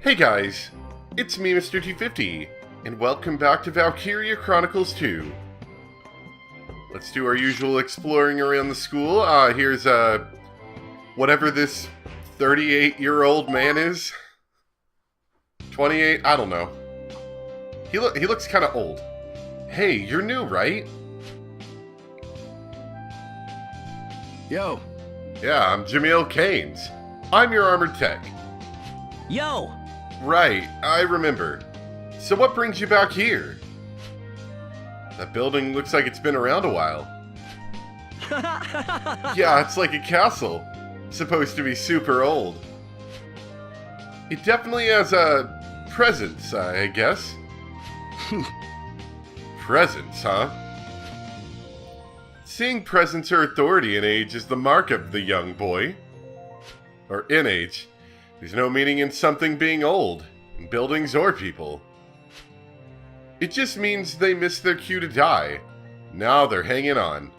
Hey guys, it's me, Mr. T50, and welcome back to Valkyria Chronicles 2. Let's do our usual exploring around the school. Here's, whatever this 38-year-old man is. 28, I don't know. He looks kind of old. Hey, you're new, right? Yo. Yeah, I'm Jamil Keynes. I'm your armored tech. Yo! Right, I remember. So what brings you back here? That building looks like it's been around a while. Yeah, it's like a castle. Supposed to be super old. It definitely has a presence, I guess. Presence, huh? Seeing presence or authority in age is the mark of the young boy. Or in age. There's no meaning in something being old, in buildings or people. It just means they missed their cue to die. Now they're hanging on.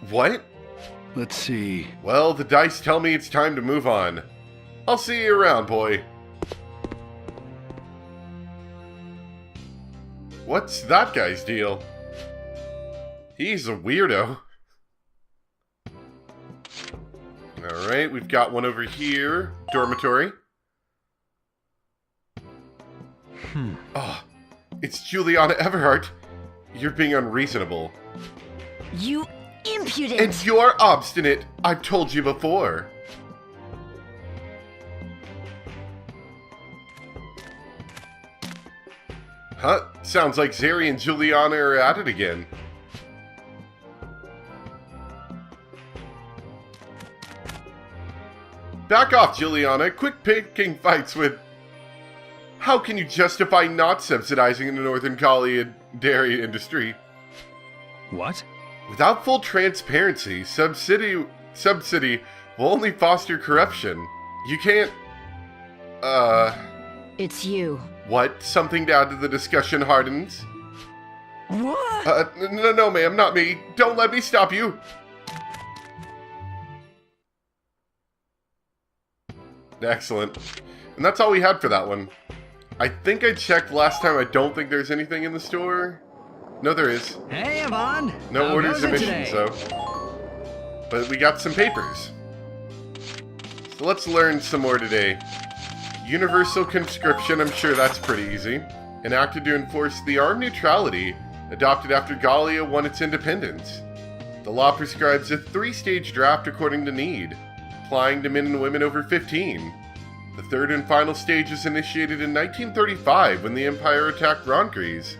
What? Let's see. Well, the dice tell me it's time to move on. I'll see you around, boy. What's that guy's deal? He's a weirdo. Alright, we've got one over here. Dormitory. Oh, it's Juliana Everhart. You're being unreasonable. You impudent! And you're obstinate. I've told you before. Huh? Sounds like Zeri and Juliana are at it again. Back off, Juliana. Quit picking fights with... How can you justify not subsidizing the Northern Gallia dairy industry? What? Without full transparency, subsidy will only foster corruption. You can't... It's you. What? Something to add to the discussion, Hardens? What? No, ma'am, not me. Don't let me stop you. Excellent. And that's all we had for that one. I think I checked last time. I don't think there's anything in the store. No, there is. Hey, Vaughn. No orders or missions, though. But we got some papers. So let's learn some more today. Universal conscription, I'm sure that's pretty easy. Enacted to enforce the armed neutrality adopted after Gallia won its independence. The law prescribes a 3-stage draft according to need, applying to men and women over 15. The third and final stage was initiated in 1935 when the Empire attacked Rongries.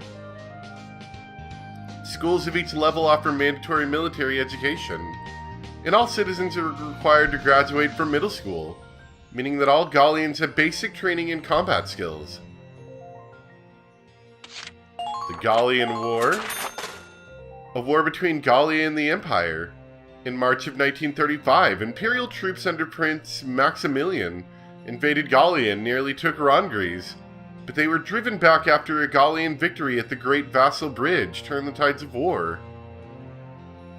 Schools of each level offer mandatory military education, and all citizens are required to graduate from middle school, meaning that all Gallians have basic training in combat skills. The Gallian War, a war between Gallia and the Empire. In March of 1935, Imperial troops under Prince Maximilian invaded Gallia and nearly took Rongries, but they were driven back after a Gallian victory at the Great Vassal Bridge turned the tides of war.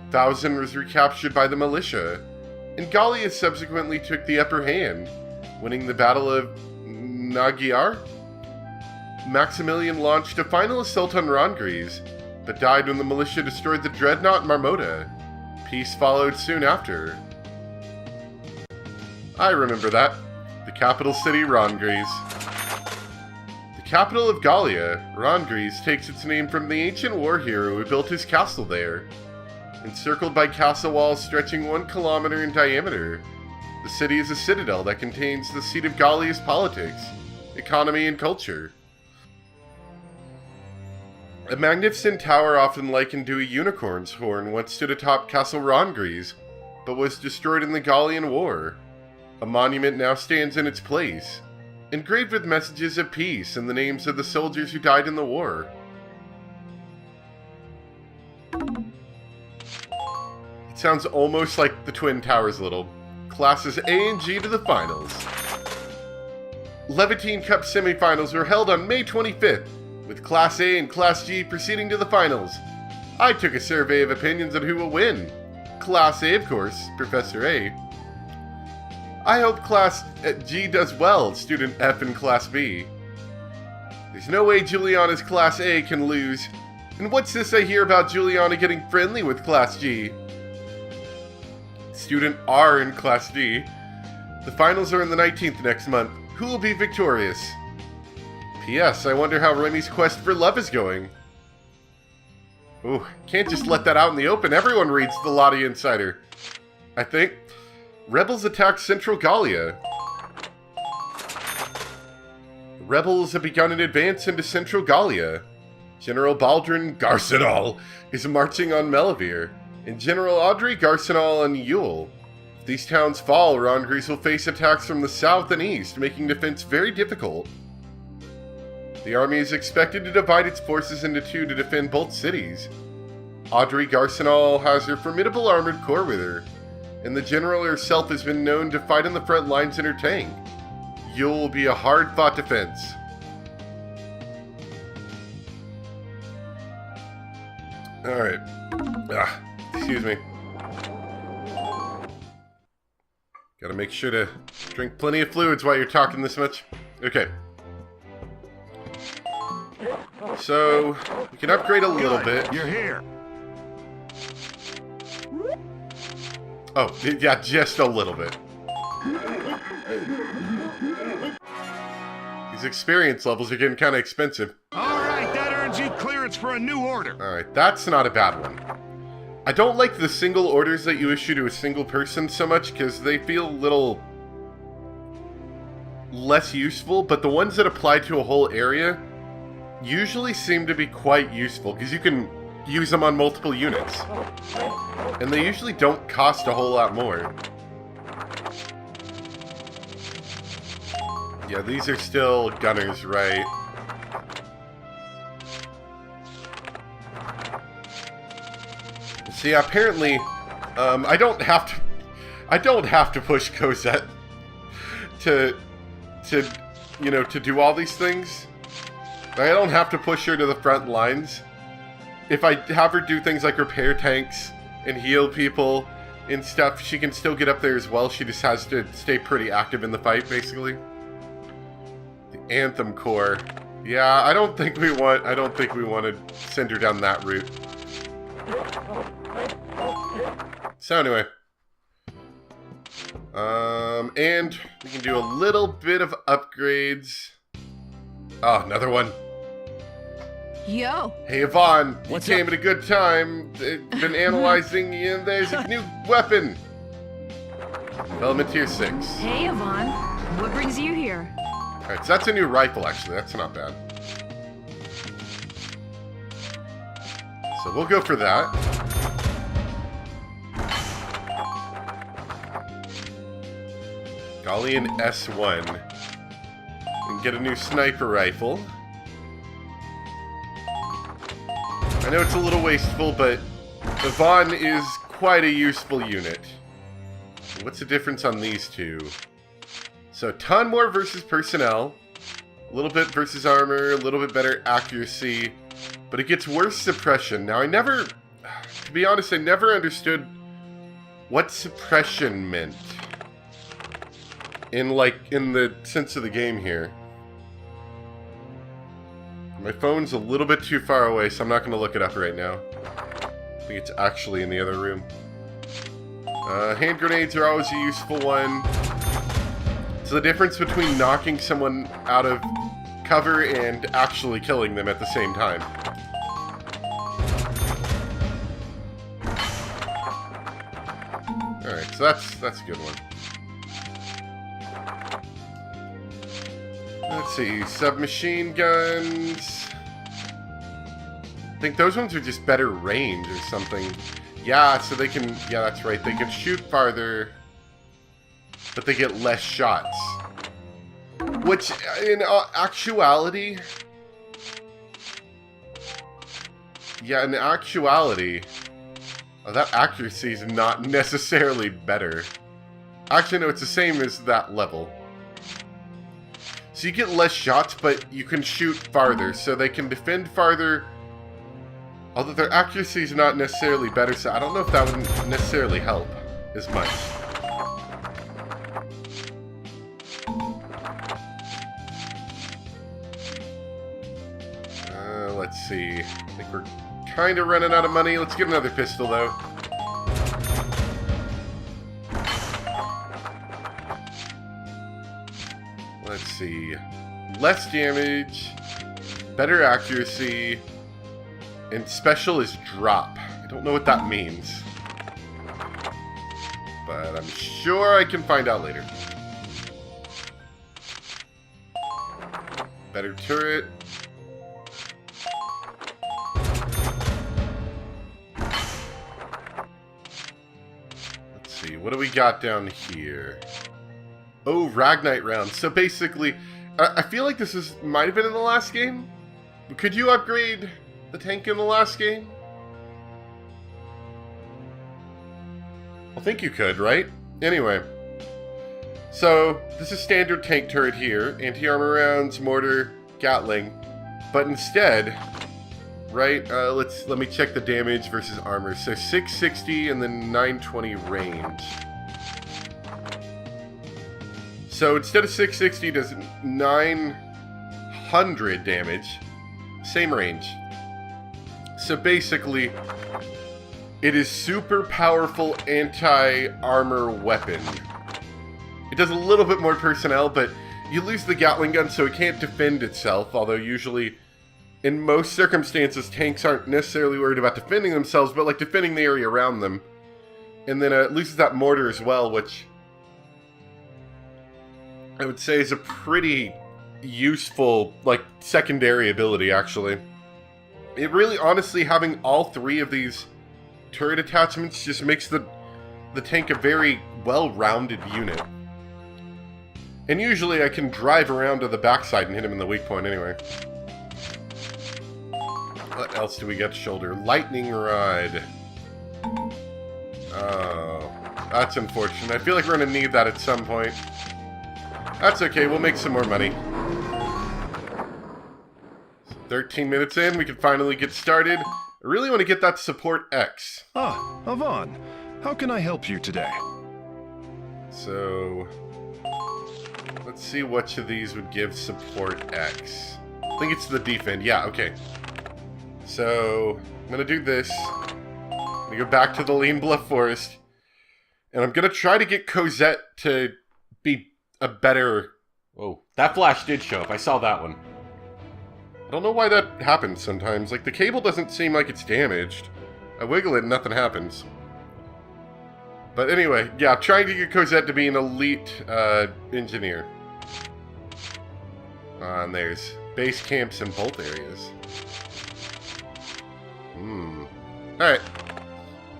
Vaughn was recaptured by the militia, and Gallia subsequently took the upper hand, winning the Battle of Magyar. Maximilian launched a final assault on Rongries, but died when the militia destroyed the dreadnought Marmota. Peace followed soon after. I remember that. The capital city, Rongries. The capital of Gallia, Rongries, takes its name from the ancient war hero who built his castle there. Encircled by castle walls stretching 1 kilometer in diameter, the city is a citadel that contains the seat of Gallia's politics, economy, and culture. A magnificent tower often likened to a unicorn's horn once stood atop Castle Rongries, but was destroyed in the Gallian War. A monument now stands in its place, engraved with messages of peace and the names of the soldiers who died in the war. It sounds almost like the Twin Towers a little. Classes A and G to the finals. Levantine Cup semifinals were held on May 25th. With Class A and Class G proceeding to the finals. I took a survey of opinions on who will win. Class A, of course, Professor A. I hope Class G does well, Student F in Class B. There's no way Juliana's Class A can lose. And what's this I hear about Juliana getting friendly with Class G? Student R in Class D. The finals are on the 19th next month. Who will be victorious? P.S. I wonder how Remy's quest for love is going. Ooh, can't just let that out in the open. Everyone reads the Lottie Insider. I think. Rebels attack Central Gallia. Rebels have begun an advance into Central Gallia. General Baldrin Garcinal is marching on Melavir, and General Audrey Garcinal on Yule. If these towns fall, Rangris will face attacks from the south and east, making defense very difficult. The army is expected to divide its forces into two to defend both cities. Audrey Garcinal has her formidable armored corps with her, and the general herself has been known to fight on the front lines in her tank. Yule will be a hard-fought defense. Alright. Excuse me. Gotta make sure to drink plenty of fluids while you're talking this much. Okay. So, we can upgrade a little bit. You're here. Oh, yeah, just a little bit. These experience levels are getting kind of expensive. Alright, that earns you clearance for a new order. Alright, that's not a bad one. I don't like the single orders that you issue to a single person so much because they feel a little less useful, but the ones that apply to a whole area usually seem to be quite useful because you can use them on multiple units. And they usually don't cost a whole lot more. Yeah, these are still gunners, right? See, apparently, I don't have to push Cosette to do all these things. I don't have to push her to the front lines. If I have her do things like repair tanks and heal people and stuff, she can still get up there as well. She just has to stay pretty active in the fight, basically. The Anthem Corps. Yeah, I don't think we want to send her down that route. So anyway. And we can do a little bit of upgrades. Oh, another one. Yo. Hey, Vaughn, you What's came up? at a good time. Been analyzing, and there's a new weapon. Element Tier 6. Hey, Vaughn. What brings you here? Alright, so that's a new rifle, actually. That's not bad. So we'll go for that. Gallian S1. And get a new sniper rifle. I know it's a little wasteful, but the Vaughn is quite a useful unit. What's the difference on these two? So, a ton more versus personnel, a little bit versus armor, a little bit better accuracy, but it gets worse suppression. Now, to be honest, I never understood what suppression meant in the sense of the game here. My phone's a little bit too far away, so I'm not going to look it up right now. I think it's actually in the other room. Hand grenades are always a useful one. It's the difference between knocking someone out of cover and actually killing them at the same time. Alright, so that's a good one. Let's see, submachine guns. I think those ones are just better range or something. Yeah, so they can, yeah, that's right, they can shoot farther, but they get less shots. Which, in actuality, that accuracy is not necessarily better. Actually, no, it's the same as that level. So you get less shots, but you can shoot farther, so they can defend farther. Although their accuracy is not necessarily better, so I don't know if that would necessarily help as much. Let's see. I think we're kind of running out of money. Let's get another pistol, though. Let's see. Less damage, better accuracy, and special is drop. I don't know what that means, but I'm sure I can find out later. Better turret. Let's see, what do we got down here? Oh, Ragnite round. So basically, I feel like this might have been in the last game. Could you upgrade the tank in the last game? I think you could, right? Anyway. So, this is standard tank turret here. Anti-armor rounds, mortar, Gatling. But instead, right, let me check the damage versus armor. So 660 and then 920 range. So instead of 660, it does 900 damage. Same range. So basically, it is super powerful anti-armor weapon. It does a little bit more personnel, but you lose the Gatling gun, so it can't defend itself. Although usually, in most circumstances, tanks aren't necessarily worried about defending themselves, but like defending the area around them. And then it loses that mortar as well, which I would say is a pretty useful, like, secondary ability, actually. It really, honestly, having all three of these turret attachments just makes the tank a very well-rounded unit. And usually I can drive around to the backside and hit him in the weak point anyway. What else do we get? Shoulder. Lightning Ride. Oh, that's unfortunate. I feel like we're going to need that at some point. That's okay, we'll make some more money. So 13 minutes in, we can finally get started. I really want to get that support X. Ah, Vaughn. How can I help you today? So, let's see which of these would give support X. I think it's the defend. Yeah, okay. So, I'm going to do this. I'm going to go back to the Lean Bluff Forest. And I'm going to try to get Cosette to be a better... Whoa, that flash did show up. I saw that one. I don't know why that happens sometimes. Like, the cable doesn't seem like it's damaged. I wiggle it and nothing happens. But anyway, yeah, trying to get Cosette to be an elite engineer. And there's base camps in both areas. Alright.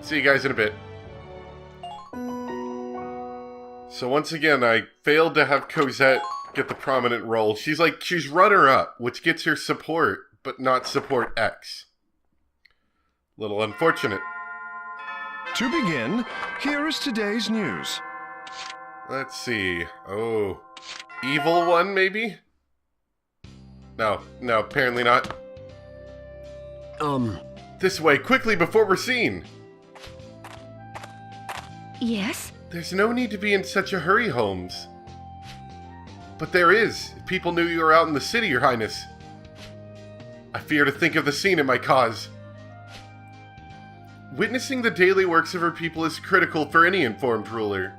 See you guys in a bit. So once again, I failed to have Cosette get the prominent role. She's runner-up, which gets her support, but not support X. Little unfortunate. To begin, here is today's news. Let's see. Oh. Evil one, maybe? No, apparently not. This way, quickly, before we're seen! Yes? There's no need to be in such a hurry, Holmes. But there is, if people knew you were out in the city, Your Highness. I fear to think of the scene in my cause. Witnessing the daily works of her people is critical for any informed ruler.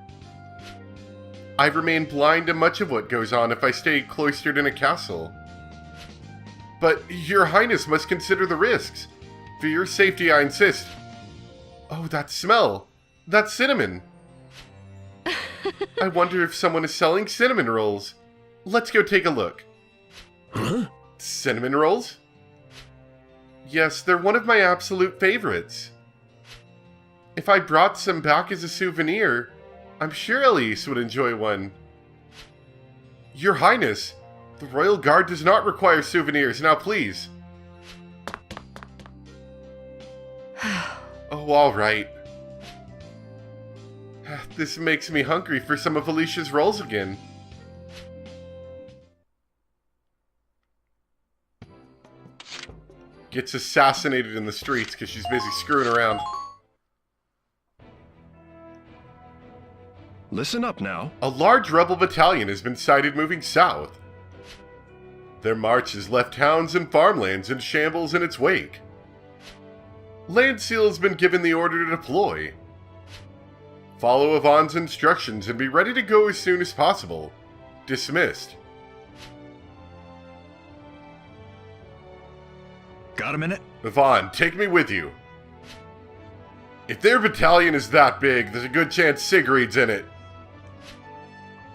I remain blind to much of what goes on if I stay cloistered in a castle. But Your Highness must consider the risks. For your safety, I insist. Oh, that smell. That's cinnamon. I wonder if someone is selling cinnamon rolls. Let's go take a look. Huh? Cinnamon rolls? Yes, they're one of my absolute favorites. If I brought some back as a souvenir, I'm sure Elise would enjoy one. Your Highness, the Royal Guard does not require souvenirs, now please. Oh, all right. This makes me hungry for some of Alicia's rolls again. Gets assassinated in the streets because she's busy screwing around. Listen up now. A large rebel battalion has been sighted moving south. Their march has left towns and farmlands in shambles in its wake. Landseal has been given the order to deploy. Follow Vaughn's instructions and be ready to go as soon as possible. Dismissed. Got a minute? Vaughn, take me with you. If their battalion is that big, there's a good chance Sigrid's in it.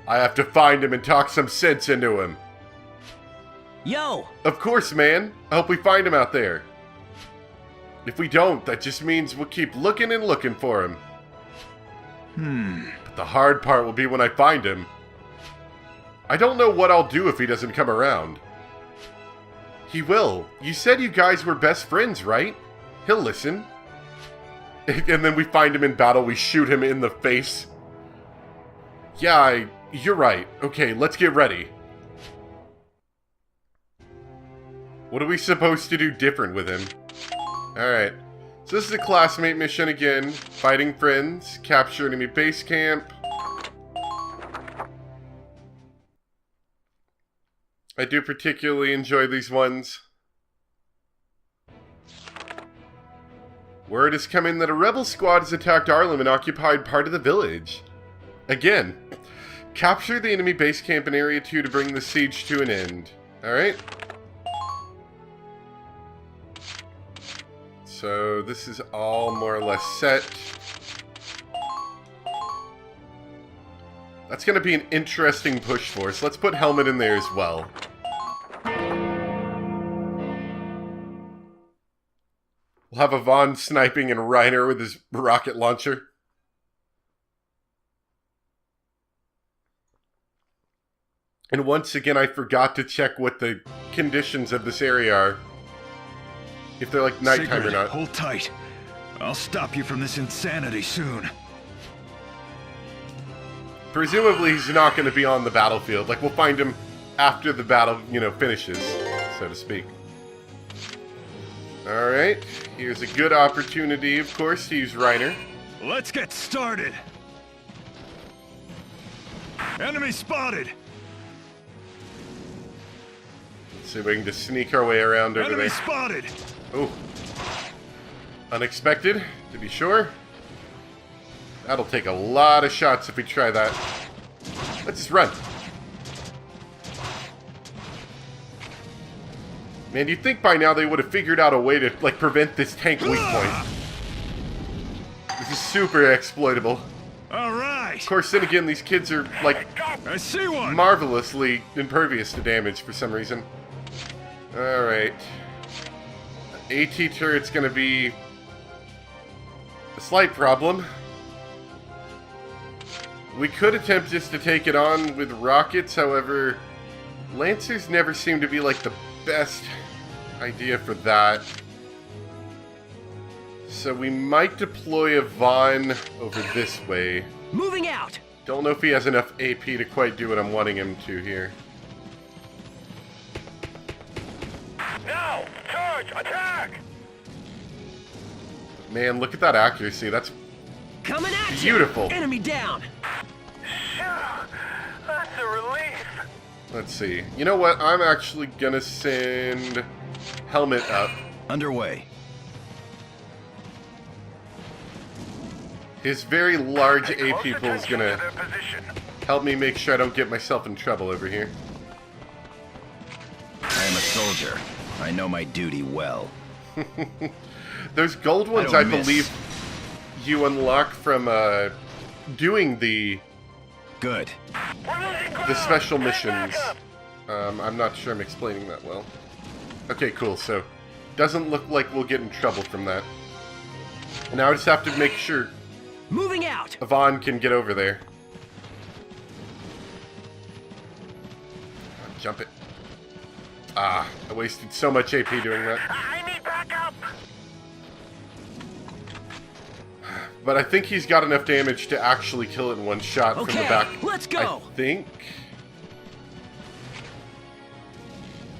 I have to find him and talk some sense into him. Yo! Of course, man. I hope we find him out there. If we don't, that just means we'll keep looking and looking for him. But the hard part will be when I find him. I don't know what I'll do if he doesn't come around. He will. You said you guys were best friends, right? He'll listen. And then we find him in battle, we shoot him in the face. Yeah, you're right. Okay, let's get ready. What are we supposed to do different with him? Alright. So this is a classmate mission again. Fighting friends. Capture enemy base camp. I do particularly enjoy these ones. Word is coming that a rebel squad has attacked Arlem and occupied part of the village. Again. Capture the enemy base camp in Area 2 to bring the siege to an end. Alright. So this is all more or less set. That's going to be an interesting push for us. Let's put Helmet in there as well. We'll have a Vaughn sniping and Reiner with his rocket launcher. And once again, I forgot to check what the conditions of this area are. If they're like nighttime Sigrid, or not. hold tight. I'll stop you from this insanity soon. Presumably he's not going to be on the battlefield. Like, we'll find him after the battle, finishes, so to speak. Alright, here's a good opportunity, of course, to use Reiner. Let's get started. Enemy spotted. Let's see if we can just sneak our way around over Enemy there. spotted. Oh. Unexpected, to be sure. That'll take a lot of shots if we try that. Let's just run. Man, you'd think by now they would have figured out a way to, like, prevent this tank weak point. This is super exploitable. All right. Of course, then again, these kids are, like, I see one. marvelously impervious to damage for some reason. Alright. AT turret's gonna be a slight problem. We could attempt just to take it on with rockets, however, Lancers never seem to be like the best idea for that. So we might deploy a Vaughn over this way. Moving out! Don't know if he has enough AP to quite do what I'm wanting him to here. Now! Charge! Attack! Man, look at that accuracy. That's Coming at you! beautiful. Enemy down! Phew! That's a relief! Let's see. You know what? I'm actually gonna send Helmet up. Underway. His very large Pay AP close pool is attention gonna to their position. help me make sure I don't get myself in trouble over here. I am a soldier. I know my duty well. Those gold ones, I I don't miss. believe, you unlock from doing the Good. We're losing ground! the special Get missions. back up! I'm not sure I'm explaining that well. Okay, cool. So, doesn't look like we'll get in trouble from that. Now I just have to make sure Moving out! Vaughn can get over there. Jump it. Ah, I wasted so much AP doing that. I need backup! But I think he's got enough damage to actually kill it in one shot from the Okay, back. let's go. I think.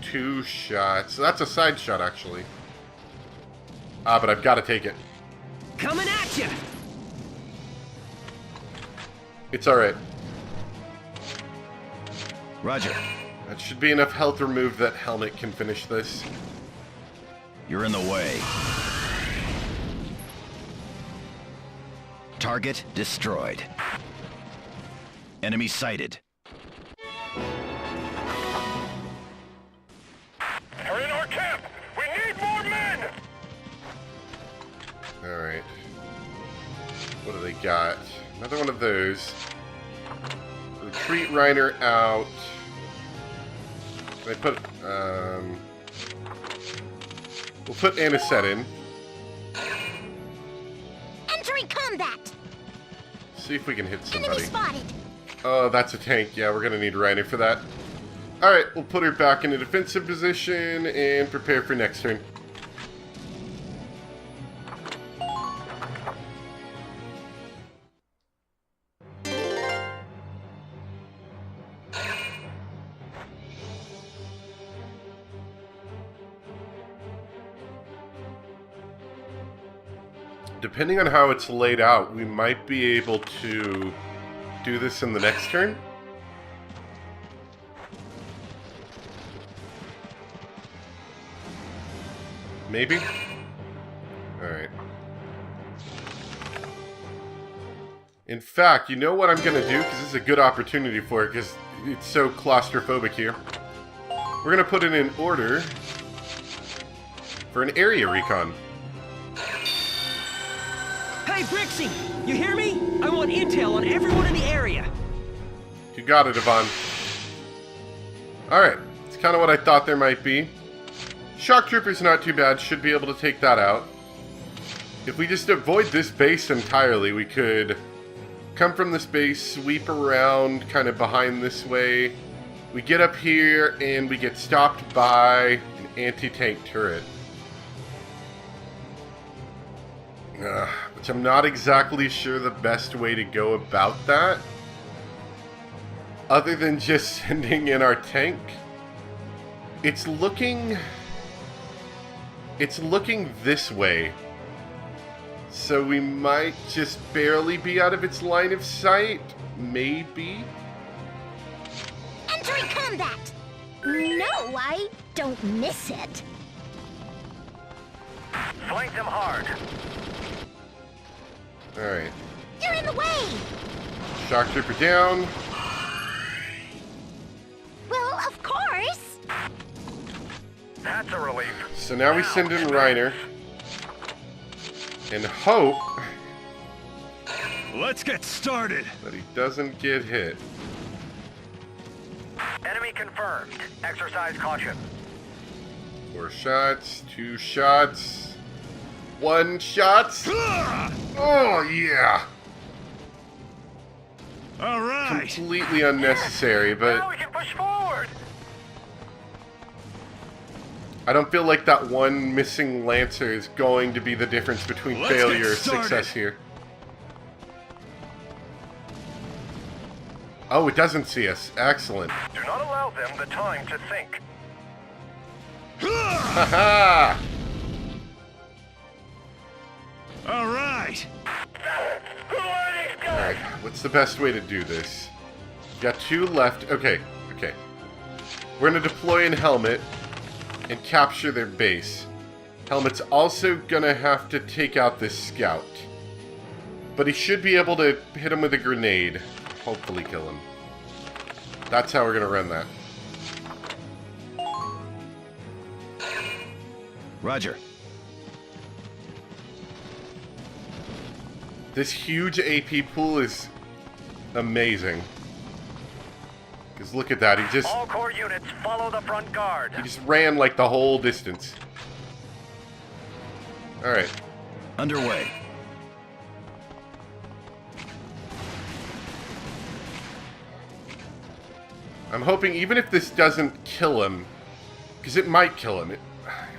2 shots. That's a side shot, actually. Ah, but I've got to take it. Coming at you! It's alright. Roger. That should be enough health removed that helmet can finish this. You're in the way. Target destroyed. Enemy sighted. They're in our camp! We need more men! Alright. What do they got? Another one of those. Retreat Reiner out. Can I put, we'll put Anisette in. Entering combat. See if we can hit Enemy somebody. spotted. Oh, that's a tank. Yeah, we're gonna need Reiner for that. Alright, we'll put her back in a defensive position and prepare for next turn. Depending on how it's laid out, we might be able to do this in the next turn. Maybe? Alright. In fact, you know what I'm going to do? Because this is a good opportunity for it, because it's so claustrophobic here. We're going to put it in order for an area recon. Hey, Brixie! You hear me? I want intel on everyone in the area. You got it, Vaughn. Alright, it's kind of what I thought there might be. Shock Trooper's not too bad, should be able to take that out. If we just avoid this base entirely, we could come from this base, sweep around kind of behind this way. We get up here and we get stopped by an anti-tank turret. Which I'm not exactly sure the best way to go about that. Other than just sending in our tank. It's looking this way. So we might just barely be out of its line of sight. Maybe. Entering combat. No, I don't miss it. Flank them hard. Alright. You're in the way. Shock Trooper down. Well, of course. That's a relief. So now we send in Reiner. And hope Let's get started. that he doesn't get hit. Enemy confirmed. Exercise caution. 4 shots, 2 shots, 1 shot. Oh, yeah. All right. Completely unnecessary, Now but we can push forward. I don't feel like that one missing Lancer is going to be the difference between Let's failure get or started. success here. Oh, it doesn't see us. Excellent. Do not allow them the time to think. Haha! All right. Who are these guys? Alright, what's the best way to do this? Got 2 left. Okay, okay. We're gonna deploy in Helmet and capture their base. Helmet's also gonna have to take out this scout. But he should be able to hit him with a grenade. Hopefully kill him. That's how we're gonna run that. Roger. This huge AP pool is amazing. Because look at that, he All core units follow the front guard. just ran like the whole distance. Alright. Underway. I'm hoping even if this doesn't kill him, because it might kill him.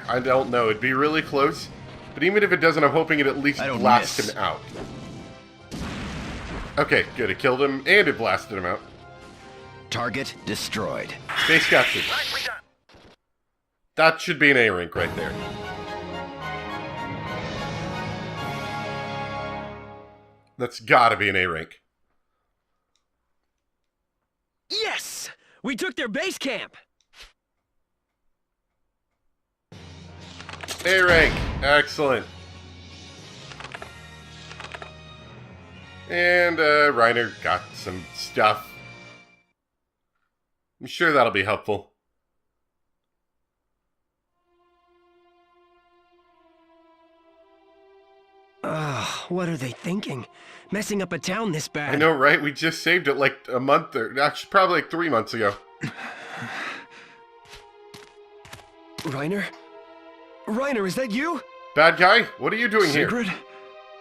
I don't know, it'd be really close. But even if it doesn't, I'm hoping it at least I don't blasts miss. him out. Okay, good, it killed him and it blasted him out. Target destroyed. Base captured. Nicely done. That should be an A-rank right there. That's gotta be an A-rank. Yes! We took their base camp! A rank. Excellent. And Reiner got some stuff. I'm sure that'll be helpful. What are they thinking? Messing up a town this bad. I know, right? We just saved it like a month or actually probably like 3 months ago. Reiner? Reiner, is that you? Bad guy, what are you doing Sigrid? here?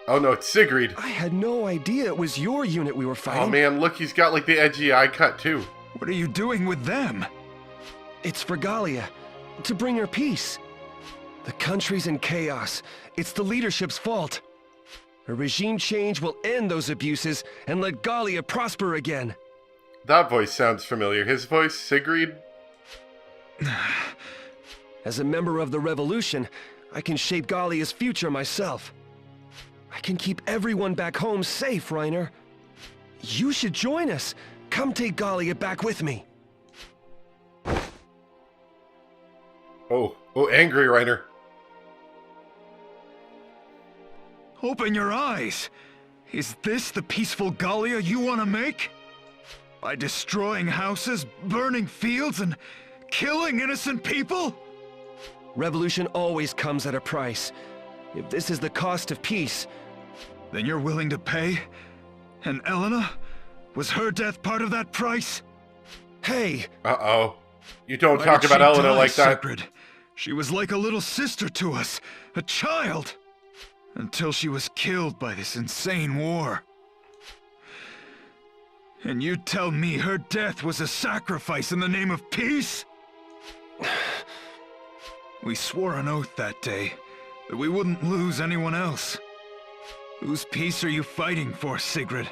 Oh no, it's Sigrid. I had no idea it was your unit we were fighting. Oh man, look, he's got like the edgy eye cut too. What are you doing with them? It's for Gallia, to bring her peace. The country's in chaos. It's the leadership's fault. A regime change will end those abuses and let Gallia prosper again. That voice sounds familiar. His voice, Sigrid? As a member of the revolution, I can shape Gallia's future myself. I can keep everyone back home safe, Reiner. You should join us. Come take Gallia back with me. Oh, angry Reiner. Open your eyes! Is this the peaceful Gallia you want to make? By destroying houses, burning fields, and killing innocent people? Revolution always comes at a price. If this is the cost of peace... Then you're willing to pay? And Elena? Was her death part of that price? Hey! Uh-oh. You don't Why talk did about she Elena die, like that. Sigrid? She was like a little sister to us, a child. Until she was killed by this insane war. And you tell me her death was a sacrifice in the name of peace? We swore an oath that day, that we wouldn't lose anyone else. Whose peace are you fighting for, Sigrid?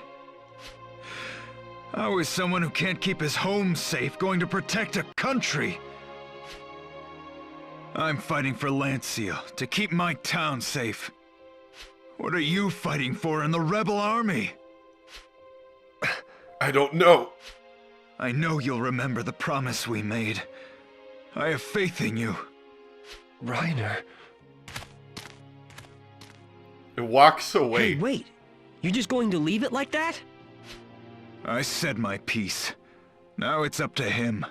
How is someone who can't keep his home safe going to protect a country? I'm fighting for Lancia, to keep my town safe. What are you fighting for in the rebel army? I don't know. I know you'll remember the promise we made. I have faith in you. Reiner... It walks away. Hey, wait. You're just going to leave it like that? I said my piece. Now it's up to him.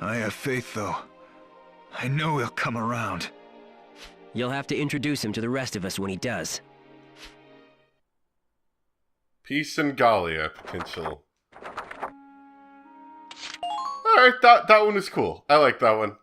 I have faith, though. I know he'll come around. You'll have to introduce him to the rest of us when he does. Peace and Gallia potential. Alright, that one was cool. I like that one.